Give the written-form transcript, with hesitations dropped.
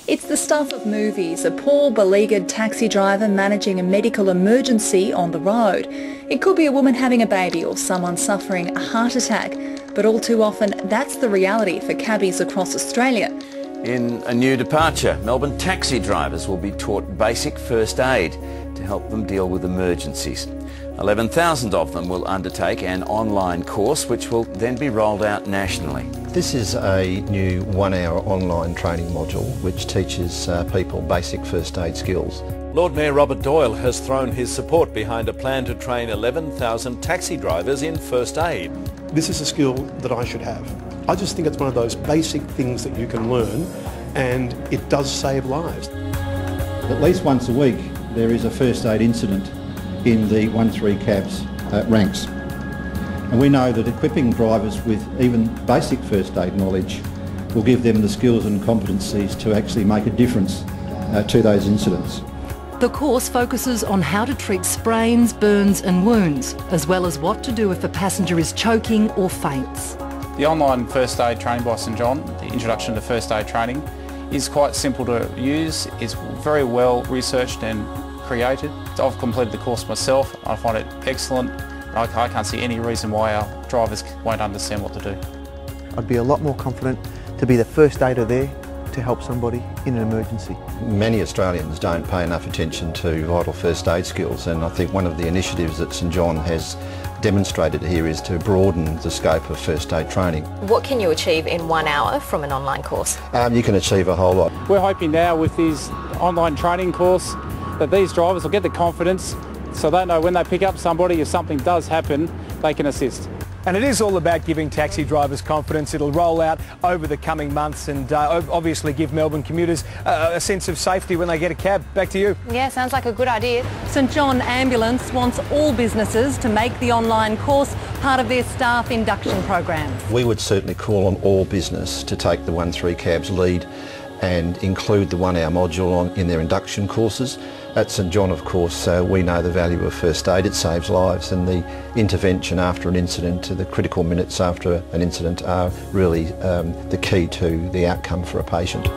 It's the stuff of movies, a poor, beleaguered taxi driver managing a medical emergency on the road. It could be a woman having a baby or someone suffering a heart attack, but all too often that's the reality for cabbies across Australia. In a new departure, Melbourne taxi drivers will be taught basic first aid to help them deal with emergencies. 11,000 of them will undertake an online course which will then be rolled out nationally. This is a new 1-hour online training module which teaches people basic first aid skills. Lord Mayor Robert Doyle has thrown his support behind a plan to train 11,000 taxi drivers in first aid. This is a skill that I should have. I just think it's one of those basic things that you can learn, and it does save lives. At least once a week there is a first aid incident in the 1-3 cabs ranks. And we know that equipping drivers with even basic first aid knowledge will give them the skills and competencies to actually make a difference to those incidents. The course focuses on how to treat sprains, burns and wounds, as well as what to do if a passenger is choking or faints. The online first aid training by St John, the introduction to first aid training, is quite simple to use. It's very well researched and created. I've completed the course myself. I find it excellent. I can't see any reason why our drivers won't understand what to do. I'd be a lot more confident to be the first aider there to help somebody in an emergency. Many Australians don't pay enough attention to vital first aid skills, and I think one of the initiatives that St John has demonstrated here is to broaden the scope of first aid training. What can you achieve in 1 hour from an online course? You can achieve a whole lot. We're hoping now with this online training course that these drivers will get the confidence so they know when they pick up somebody, if something does happen, they can assist. And it is all about giving taxi drivers confidence. It'll roll out over the coming months and obviously give Melbourne commuters a sense of safety when they get a cab. Back to you. Yeah, sounds like a good idea. St John Ambulance wants all businesses to make the online course part of their staff induction program. We would certainly call on all business to take the 1-3 cabs lead and include the 1-hour module in their induction courses. At St John, of course, we know the value of first aid. It saves lives, and the intervention after an incident, the critical minutes after an incident are really the key to the outcome for a patient.